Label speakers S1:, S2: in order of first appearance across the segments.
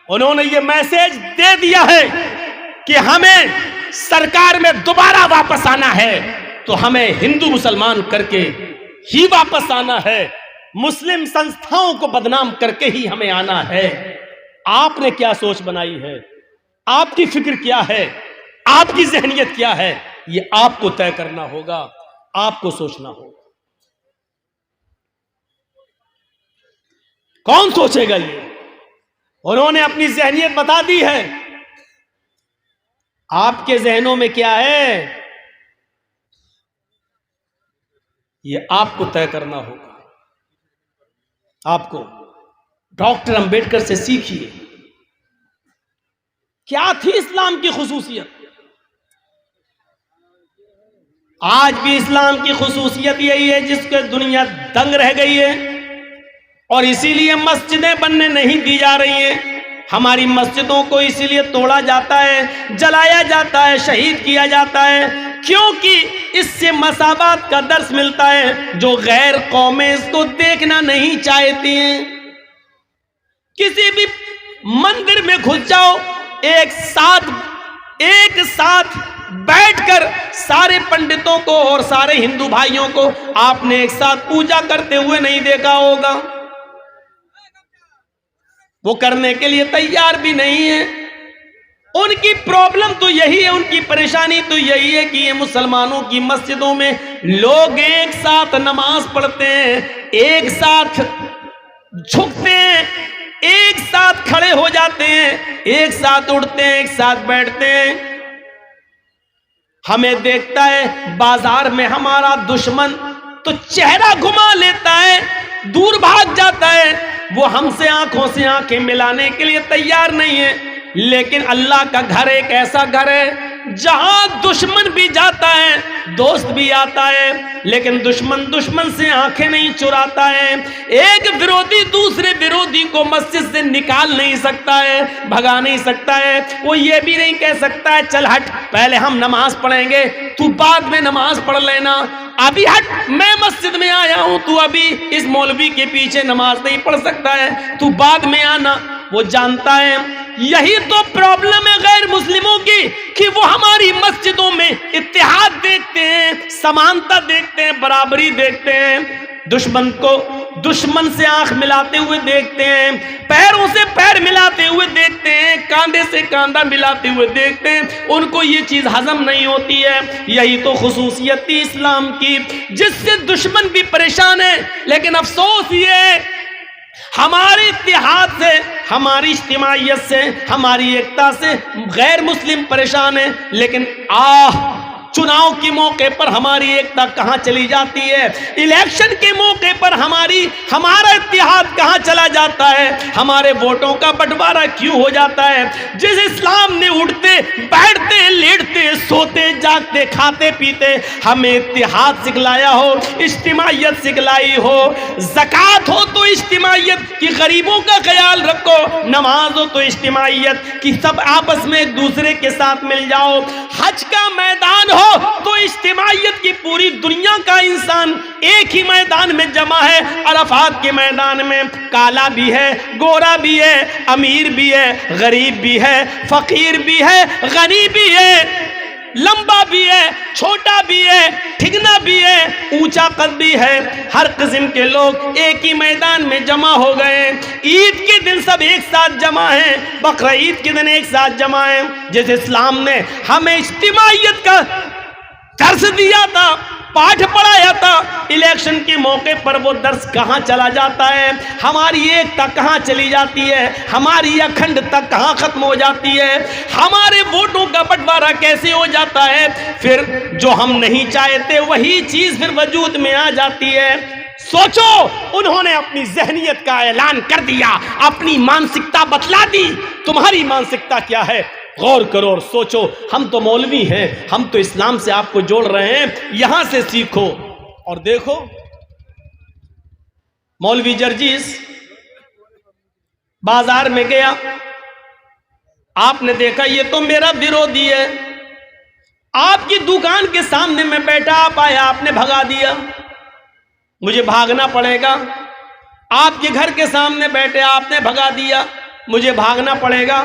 S1: انہوں نے یہ میسج دے دیا ہے کہ ہمیں سرکار میں دوبارہ واپس آنا ہے تو ہمیں ہندو مسلمان کر کے ہی واپس آنا ہے، مسلم سنستھاؤں کو بدنام کر کے ہی ہمیں آنا ہے۔ آپ نے کیا سوچ بنائی ہے؟ آپ کی فکر کیا ہے؟ آپ کی ذہنیت کیا ہے؟ یہ آپ کو طے کرنا ہوگا، آپ کو سوچنا ہوگا۔ کون سوچے گا یہ؟ انہوں نے اپنی ذہنیت بتا دی ہے، آپ کے ذہنوں میں کیا ہے یہ آپ کو طے کرنا ہوگا۔ آپ کو ڈاکٹر امبیڈکر سے سیکھیے، کیا تھی اسلام کی خصوصیت؟ آج بھی اسلام کی خصوصیت یہی ہے جس کے دنیا دنگ رہ گئی ہے، اور اسی لیے مسجدیں بننے نہیں دی جا رہی ہیں۔ ہماری مسجدوں کو اسی لیے توڑا جاتا ہے، جلایا جاتا ہے، شہید کیا جاتا ہے، کیونکہ اس سے مساوات کا درس ملتا ہے۔ جو غیر قومیں اس کو دیکھنا نہیں چاہتی ہیں، کسی بھی مندر میں گھس جاؤ، ایک ساتھ بیٹھ کر سارے پنڈتوں کو اور سارے ہندو بھائیوں کو آپ نے ایک ساتھ پوجا کرتے ہوئے نہیں دیکھا ہوگا، وہ کرنے کے لیے تیار بھی نہیں ہے۔ ان کی پرابلم تو یہی ہے، ان کی پریشانی تو یہی ہے کہ یہ مسلمانوں کی مسجدوں میں لوگ ایک ساتھ نماز پڑھتے ہیں، ایک ساتھ جھکتے ہیں، ایک ساتھ کھڑے ہو جاتے ہیں، ایک ساتھ اٹھتے ہیں، ایک ساتھ بیٹھتے ہیں۔ ہمیں دیکھتا ہے بازار میں ہمارا دشمن تو چہرہ گھما لیتا ہے، دور بھاگ جاتا ہے، وہ ہم سے آنکھوں سے آنکھیں ملانے کے لیے تیار نہیں ہے۔ لیکن اللہ کا گھر ایک ایسا گھر ہے جہاں دشمن بھی جاتا ہے، دوست بھی آتا ہے، لیکن دشمن سے آنکھیں نہیں چراتا ہے۔ ایک ویرودھی دوسرے ویرودھی کو مسجد سے نکال نہیں سکتا ہے، بھگا نہیں سکتا ہے۔ وہ یہ بھی نہیں کہہ سکتا ہے چل ہٹ پہلے ہم نماز پڑھیں گے، تو بعد میں نماز پڑھ لینا، ابھی ہٹ میں مسجد میں آیا ہوں، تو ابھی اس مولوی کے پیچھے نماز نہیں پڑھ سکتا ہے، تو بعد میں آنا۔ وہ جانتا ہے یہی تو پرابلم ہے غیر مسلموں کی کہ وہ ہماری مسجدوں میں اتحاد دیکھتے ہیں، سمانتا دیکھتے ہیں، برابری دیکھتے ہیں، دشمن کو دشمن سے آنکھ ملاتے ہوئے دیکھتے ہیں، پیروں سے پیر ملاتے ہوئے دیکھتے ہیں، کاندھے سے کاندھا ملاتے ہوئے دیکھتے ہیں۔ ان کو یہ چیز ہضم نہیں ہوتی ہے۔ یہی تو خصوصیت تھی اسلام کی جس سے دشمن بھی پریشان ہے۔ لیکن افسوس یہ ہے ہمارے اتحاد سے، ہماری اجتماعیت سے، ہماری ایکتا سے غیر مسلم پریشان ہیں، لیکن چناؤ کے موقع پر ہماری ایکتا کہاں چلی جاتی ہے؟ الیکشن کے موقع پر ہمارا اتحاد کہاں چلا جاتا ہے؟ ہمارے ووٹوں کا بٹوارا کیوں ہو جاتا ہے؟ جس اسلام نے اٹھتے بیٹھتے لیٹتے سوتے جاگتے کھاتے پیتے ہمیں اتحاد سکھلایا ہو، اجتماعیت سکھلائی ہو، زکوٰۃ ہو تو اجتماعیت کی غریبوں کا خیال رکھو، نماز ہو تو اجتماعیت کی سب آپس میں ایک دوسرے کے ساتھ مل جاؤ، حج کا میدان ہو تو اجتماعیت کی پوری دنیا کا انسان ایک ہی میدان میں جمع ہے۔ عرفات کے میدان میں کالا بھی ہے، گورا بھی ہے، امیر بھی ہے، غریب بھی ہے، فقیر بھی ہے، غنی بھی ہے، لمبا بھی ہے، چھوٹا بھی ہے، ٹھگنا بھی ہے، اونچا قد بھی ہے، ہر قسم کے لوگ ایک ہی میدان میں جمع ہو گئے۔ عید کے دن سب ایک ساتھ جمع ہیں، بقرعید کے دن ایک ساتھ جمع ہیں۔ جس اسلام نے ہمیں اجتماعیت کا درس دیا تھا، پاٹھ پڑھایا تھا، الیکشن کے موقع پر وہ درس کہاں چلا جاتا ہے؟ ہماری ایکتا کہاں چلی جاتی ہے؟ ہماری اکھنڈتا کہاں ختم ہو جاتی ہے؟ ہمارے ووٹوں کا بٹوارا کیسے ہو جاتا ہے؟ پھر جو ہم نہیں چاہتے وہی چیز پھر وجود میں آ جاتی ہے۔ سوچو، انہوں نے اپنی ذہنیت کا اعلان کر دیا، اپنی مانسکتا بتلا دی۔ تمہاری مانسکتا کیا ہے؟ غور کرو اور سوچو۔ ہم تو مولوی ہیں، ہم تو اسلام سے آپ کو جوڑ رہے ہیں، یہاں سے سیکھو اور دیکھو۔ مولوی جرجیس بازار میں گیا، آپ نے دیکھا یہ تو میرا ویرودھی ہے، آپ کی دکان کے سامنے میں بیٹھا، آپ آیا، آپ نے بھگا دیا، مجھے بھاگنا پڑے گا۔ آپ کے گھر کے سامنے بیٹھے، آپ نے بھگا دیا، مجھے بھاگنا پڑے گا،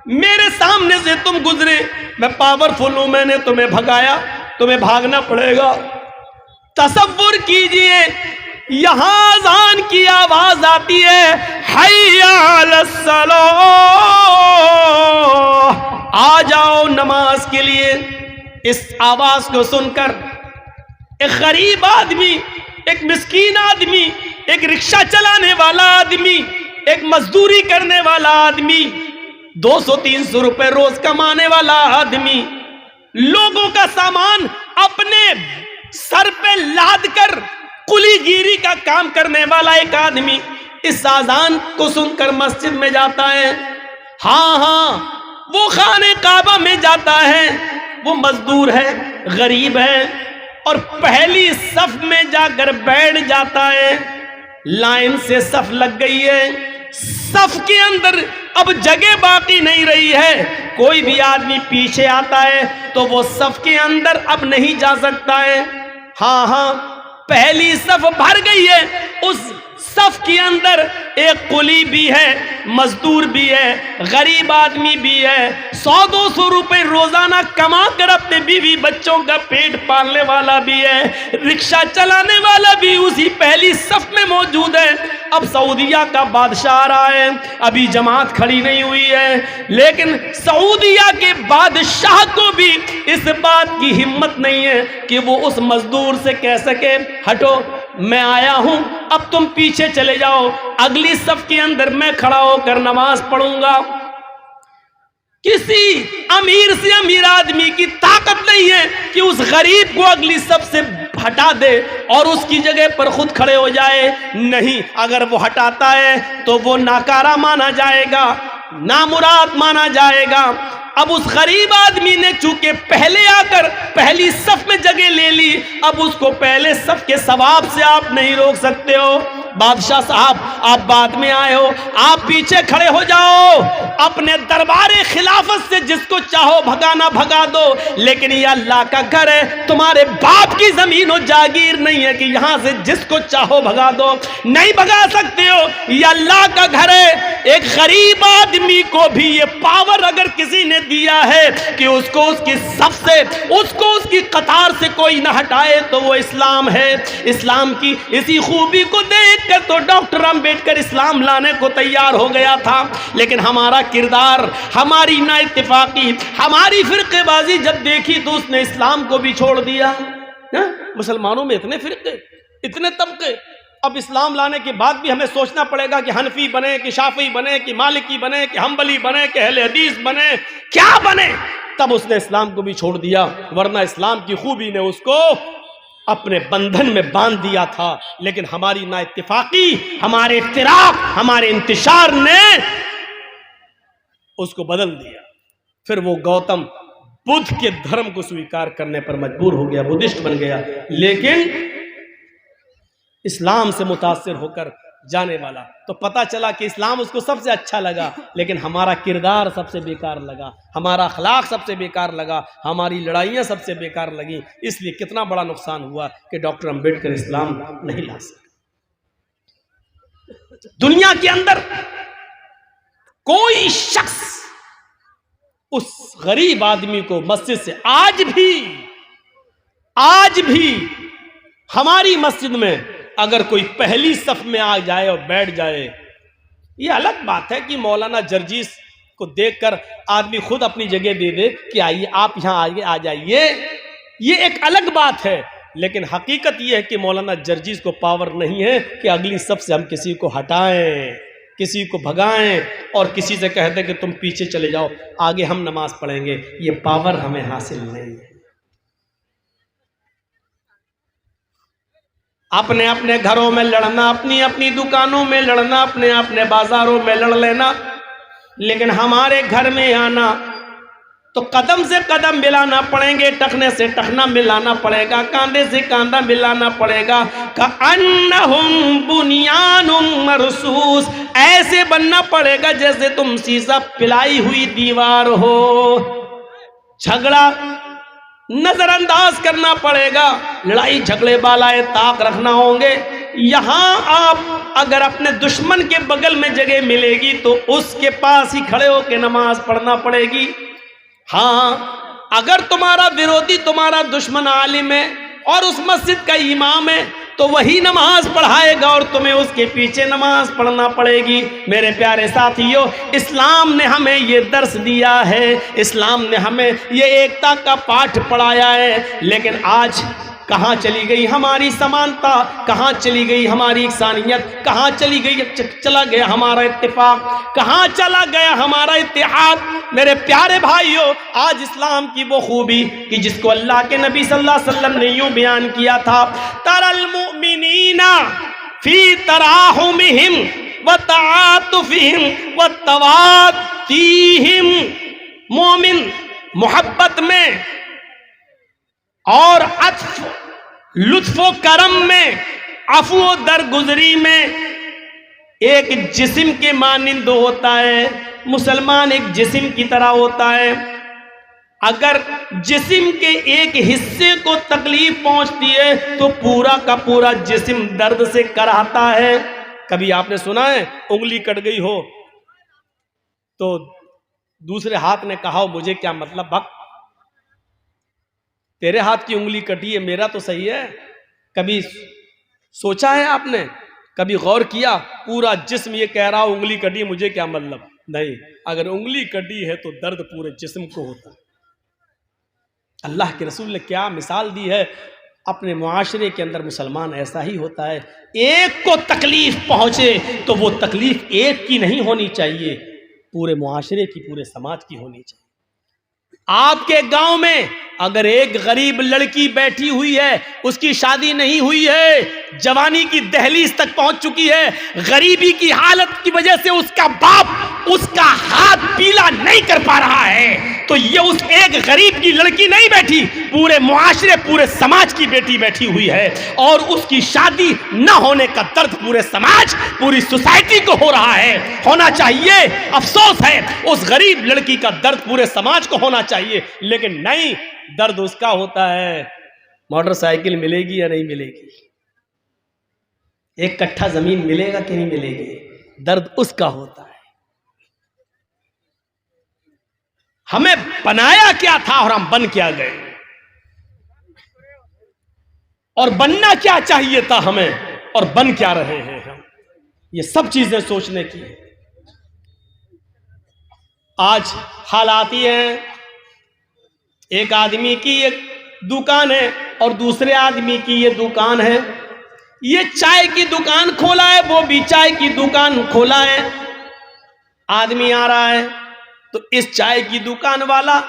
S1: میرے سامنے سے تم گزرے، میں پاورفل ہوں، میں نے تمہیں بھگایا، تمہیں بھاگنا پڑے گا۔ تصور کیجئے یہاں اذان کی آواز آتی ہے، حی علی الصلاۃ، آ جاؤ نماز کے لیے۔ اس آواز کو سن کر ایک غریب آدمی، ایک مسکین آدمی، ایک رکشہ چلانے والا آدمی، ایک مزدوری کرنے والا آدمی، 200-300 روپے روز کمانے والا آدمی، لوگوں کا سامان اپنے سر پہ لاد کر کلی گیری کا کام کرنے والا ایک آدمی اس اذان کو سن کر مسجد میں جاتا ہے۔ ہاں وہ خانہ کعبہ میں جاتا ہے، وہ مزدور ہے، غریب ہے، اور پہلی صف میں جا کر بیٹھ جاتا ہے۔ لائن سے صف لگ گئی ہے، صف کے اندر اب جگہ باقی نہیں رہی ہے، کوئی بھی آدمی پیچھے آتا ہے تو وہ صف کے اندر اب نہیں جا سکتا ہے۔ ہاں پہلی صف بھر گئی ہے، اس صف کے اندر ایک قلی بھی ہے، مزدور بھی ہے، غریب آدمی بھی ہے، 100-200 روپے روزانہ کما کر اپنے بیوی بچوں کا پیٹ پالنے والا بھی ہے، رکشہ چلانے والا بھی اسی پہلی صف میں موجود ہے۔ اب سعودیہ کا بادشاہ آ رہا ہے، ابھی جماعت کھڑی نہیں ہوئی ہے، لیکن سعودیہ کے بادشاہ کو بھی اس بات کی ہمت نہیں ہے کہ وہ اس مزدور سے کہہ سکے ہٹو، میں آیا ہوں، اب تم پیچھے چلے جاؤ، اگلی صف کے اندر میں کھڑا ہو کر نماز پڑھوں گا۔ کسی امیر سے امیر آدمی کی طاقت نہیں ہے کہ اس غریب کو اگلی صف سے ہٹا دے اور اس کی جگہ پر خود کھڑے ہو جائے۔ نہیں، اگر وہ ہٹاتا ہے تو وہ ناکارہ مانا جائے گا، نامراد مانا جائے گا۔ اب اس غریب آدمی نے چونکہ پہلے آ کر پہلی صف میں جگہ لے لی، اب اس کو پہلے صف کے ثواب سے آپ نہیں روک سکتے ہو۔ بادشاہ صاحب آپ بعد میں آئے ہو، آپ پیچھے کھڑے ہو جاؤ، اپنے دربار خلافت سے جس کو چاہو بھگانا بھگا دو، لیکن یہ اللہ کا گھر ہے، تمہارے باپ کی زمین و جاگیر نہیں ہے کہ یہاں سے جس کو چاہو بھگا دو، نہیں بھگا سکتے ہو، یہ اللہ کا گھر ہے۔ ایک غریب آدمی کو بھی یہ پاور اگر کسی نے دیا ہے کہ اس کو اس کی صف سے، اس کو اس کی قطار سے کوئی نہ ہٹائے تو وہ اسلام ہے۔ اسلام کی اسی خوبی کو دیکھ کر تو ڈاکٹر امبیڈکر اسلام لانے کو تیار ہو گیا تھا، لیکن ہمارا کردار، ہماری نا اتفاقی، ہماری فرقے بازی جب دیکھی تو اس نے اسلام کو بھی چھوڑ دیا۔ مسلمانوں میں اتنے فرقے، اتنے طبقے، اب اسلام لانے کے بعد بھی ہمیں سوچنا پڑے گا کہ حنفی بنے کہ شافعی بنے کہ مالکی بنے کہ حنبلی بنے کہ اہل حدیث بنے، کیا بنے؟ تب اس نے اسلام کو بھی چھوڑ دیا، ورنہ اسلام کی خوبی نے اس کو اپنے بندھن میں باندھ دیا تھا، لیکن ہماری نا اتفاقی، ہمارے افتراق، ہمارے انتشار نے اس کو بدل دیا۔ پھر وہ گوتم بدھ کے دھرم کو سویکار کرنے پر مجبور ہو گیا، بدھسٹ بن گیا، لیکن اسلام سے متاثر ہو کر جانے والا تو پتا چلا کہ اسلام اس کو سب سے اچھا لگا، لیکن ہمارا کردار سب سے بیکار لگا، ہمارا اخلاق سب سے بیکار لگا، ہماری لڑائیاں سب سے بیکار لگیں۔ اس لیے کتنا بڑا نقصان ہوا کہ ڈاکٹر امبیڈکر اسلام نہیں لا سکے۔ دنیا کے اندر کوئی شخص اس غریب آدمی کو مسجد سے آج بھی ہماری مسجد میں اگر کوئی پہلی صف میں آ جائے اور بیٹھ جائے، یہ الگ بات ہے کہ مولانا جرجیس کو دیکھ کر آدمی خود اپنی جگہ دے دے کہ آئیے آپ یہاں آگے آ جائیے، یہ ایک الگ بات ہے، لیکن حقیقت یہ ہے کہ مولانا جرجیس کو پاور نہیں ہے کہ اگلی صف سے ہم کسی کو ہٹائیں، کسی کو بھگائیں اور کسی سے کہہ دیں کہ تم پیچھے چلے جاؤ، آگے ہم نماز پڑھیں گے۔ یہ پاور ہمیں حاصل نہیں ہے۔ اپنے اپنے گھروں میں لڑنا، اپنی اپنی دکانوں میں لڑنا، اپنے بازاروں میں لڑ لینا، لیکن ہمارے گھر میں آنا تو قدم سے قدم ملانا پڑیں گے، ٹخنے سے ٹخنا ملانا پڑے گا، کاندھے سے کاندھا ملانا پڑے گا۔ کأنہم بنیان مرصوص، ایسے بننا پڑے گا جیسے تم سیسا پلائی ہوئی دیوار ہو۔ جھگڑا نظر انداز کرنا پڑے گا، لڑائی جھگڑے بالائے طاق رکھنا ہوں گے، یہاں آپ اگر اپنے دشمن کے بغل میں جگہ ملے گی تو اس کے پاس ہی کھڑے ہو کے نماز پڑھنا پڑے گی. ہاں اگر تمہارا ورودھی تمہارا دشمن عالم ہے اور اس مسجد کا امام ہے تو وہی نماز پڑھائے گا اور تمہیں اس کے پیچھے نماز پڑھنا پڑے گی. میرے پیارے ساتھیوں، اسلام نے ہمیں یہ درس دیا ہے، اسلام نے ہمیں یہ ایکتا کا پاٹھ پڑھایا ہے. لیکن آج کہاں چلی گئی ہماری سمانتا، کہاں چلی گئی ہماری انسانیت، کہاں چلا گیا ہمارا اتفاق، کہاں چلا گیا ہمارا اتحاد. میرے پیارے بھائیوں، آج اسلام کی وہ خوبی کہ جس کو اللہ کے نبی صلی اللہ علیہ وسلم نے یوں بیان کیا تھا، تَرَى الْمُؤْمِنِينَ فِي تَرَاحُمِهِمْ وَتَعَاطُفِهِمْ وَتَوَادِّهِمْ. مومن محبت میں اور عطف لطف و کرم میں، عفو و درگزری میں ایک جسم کے مانند ہوتا ہے. مسلمان ایک جسم کی طرح ہوتا ہے. اگر جسم کے ایک حصے کو تکلیف پہنچتی ہے تو پورا کا پورا جسم درد سے کراہتا ہے. کبھی آپ نے سنا ہے انگلی کٹ گئی ہو تو دوسرے ہاتھ نے کہا ہو مجھے کیا مطلب، بھگ تیرے ہاتھ کی انگلی کٹی ہے، میرا تو صحیح ہے. کبھی سوچا ہے آپ نے، کبھی غور کیا؟ پورا جسم یہ کہہ رہا انگلی کٹی مجھے کیا مطلب؟ نہیں، اگر انگلی کٹی ہے تو درد پورے جسم کو ہوتا ہے. اللہ کے رسول نے کیا مثال دی ہے. اپنے معاشرے کے اندر مسلمان ایسا ہی ہوتا ہے. ایک کو تکلیف پہنچے تو وہ تکلیف ایک کی نہیں ہونی چاہیے، پورے معاشرے کی، پورے سماج کی ہونی چاہیے. آپ کے گاؤں میں اگر ایک غریب لڑکی بیٹھی ہوئی ہے، اس کی شادی نہیں ہوئی ہے، جوانی کی دہلیز تک پہنچ چکی ہے، غریبی کی حالت کی وجہ سے اس کا باپ اس کا ہاتھ پیلا نہیں کر پا رہا ہے، تو یہ اس ایک غریب کی لڑکی نہیں بیٹھی، پورے معاشرے، پورے سماج کی بیٹی بیٹھی ہوئی ہے. اور اس کی شادی نہ ہونے کا درد پورے سماج، پوری سوسائٹی کو ہو رہا ہے. ہونا چاہیے، افسوس ہے، اس غریب لڑکی کا درد پورے سماج کو ہونا چاہیے، لیکن نہیں، درد اس کا ہوتا ہے. موٹر سائیکل ملے گی یا نہیں ملے گی، ایک کٹھا زمین ملے گا کہ نہیں ملے گی، درد اس کا ہوتا ہے. ہمیں بنایا کیا تھا اور ہم بن کیا گئے، اور بننا کیا چاہیے تھا ہمیں اور بن کیا رہے ہیں ہم. یہ سب چیزیں سوچنے کی ہیں. آج حالات یہ ہیں، ایک آدمی کی ایک دکان ہے اور دوسرے آدمی کی یہ دکان ہے. یہ چائے کی دکان کھولا ہے، وہ بھی چائے کی دکان کھولا ہے. آدمی آ رہا ہے تو اس چائے کی دکان والا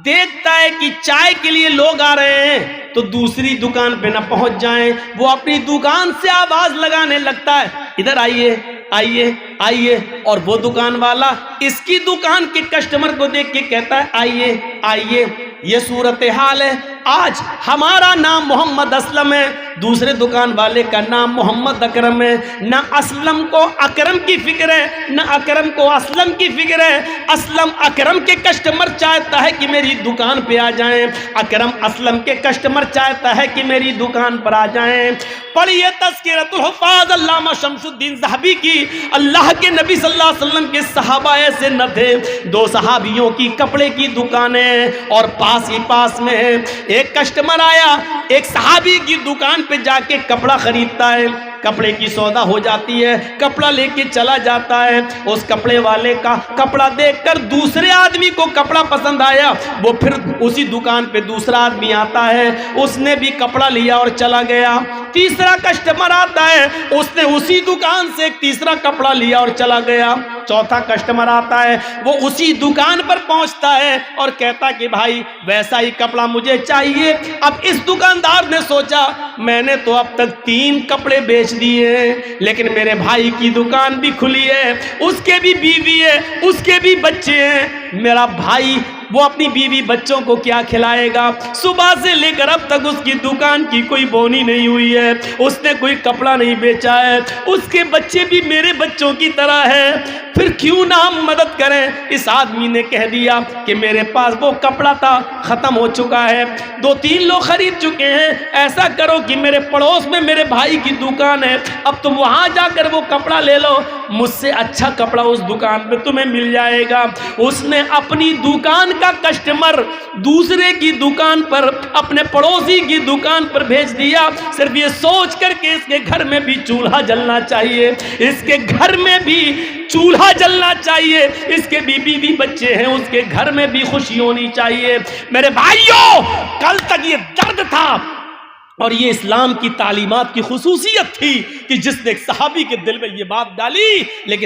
S1: دیکھتا ہے کہ چائے کے لیے لوگ آ رہے ہیں تو دوسری دکان پہ نہ پہنچ جائیں، وہ اپنی دکان سے آواز لگانے لگتا ہے، ادھر آئیے آئیے آئیے. اور وہ دکان والا اس کی دکان کے کسٹمر کو دیکھ کے کہتا ہے آئیے آئیے. یہ صورتحال ہے. آج ہمارا نام محمد اسلم ہے، دوسرے دکان والے کا نام محمد اکرم ہے. نہ اسلم کو اکرم کی فکر ہے، نہ اکرم کو اسلم کی فکر ہے. اسلم اکرم کے کسٹمر چاہتا ہے کہ میری دکان پہ آ جائیں، اکرم اسلم کے کسٹمر چاہتا ہے کہ میری دکان پر آ جائیں. پڑھیے تذکرۃ الحفاظ علامہ شمس الدین ذہبی کی. اللہ کے نبی صلی اللہ علیہ وسلم کے صحابہ ایسے نہ تھے. دو صحابیوں کی کپڑے کی دکانیں اور پاس ہی پاس میں ہے. ایک کسٹمر آیا، ایک صحابی کی دکان پہ جا کے کپڑا خریدتا ہے، کپڑے کی سودا ہو جاتی ہے، کپڑا لے کے چلا جاتا ہے. اس کپڑے والے کا کپڑا دیکھ کر دوسرے آدمی کو کپڑا پسند آیا، وہ پھر اسی دکان پہ دوسرا آدمی آتا ہے، اس نے بھی کپڑا لیا اور چلا گیا. تیسرا کسٹمر آتا ہے، اس نے اسی دکان سے ایک تیسرا کپڑا لیا اور چلا گیا. چوتھا کسٹمر آتا ہے، وہ اسی دکان پر پہنچتا ہے اور کہتا کہ بھائی ویسا ہی کپڑا مجھے چاہیے. اب اس دکاندار نے سوچا میں نے تو اب تک 3 کپڑے بیچ دیے ہیں، لیکن میرے بھائی کی دکان بھی کھلی ہے، اس کے بھی بیوی ہے، اس کے بھی بچے ہیں. میرا بھائی وہ اپنی بیوی بچوں کو کیا کھلائے گا؟ صبح سے لے کر اب تک اس کی دکان کی کوئی بونی نہیں ہوئی ہے، اس نے کوئی کپڑا نہیں بیچا ہے، اس کے بچے بھی میرے بچوں کی طرح ہے. پھر کیوں نہ ہم مدد کریں. اس آدمی نے کہہ دیا کہ میرے پاس وہ کپڑا تھا ختم ہو چکا ہے, 2-3 لوگ خرید چکے ہیں, ایسا کرو کہ میرے پڑوس میں میرے بھائی کی دکان ہے, اب تم وہاں جا کر وہ کپڑا لے لو, مجھ سے اچھا کپڑا اس دکان پہ تمہیں مل جائے گا. اس نے اپنی دکان کا کسٹمر دوسرے کی دکان پر, اپنے پڑوسی کی دکان پر بھیج دیا, صرف یہ سوچ کر کہ اس کے گھر میں بھی چولہا جلنا چاہیے, اس کے گھر میں بھی چولہا جلنا چاہیے, اس کے بیوی بھی بچے ہیں, اس کے گھر میں بھی خوشی ہونی چاہیے. میرے بھائیوں, کل تک یہ درد تھا, اور یہ اسلام کی تعلیمات کی خصوصیت تھی کہ جس نے ایک صحابی کے دل میں یہ بات ڈالی, لیکن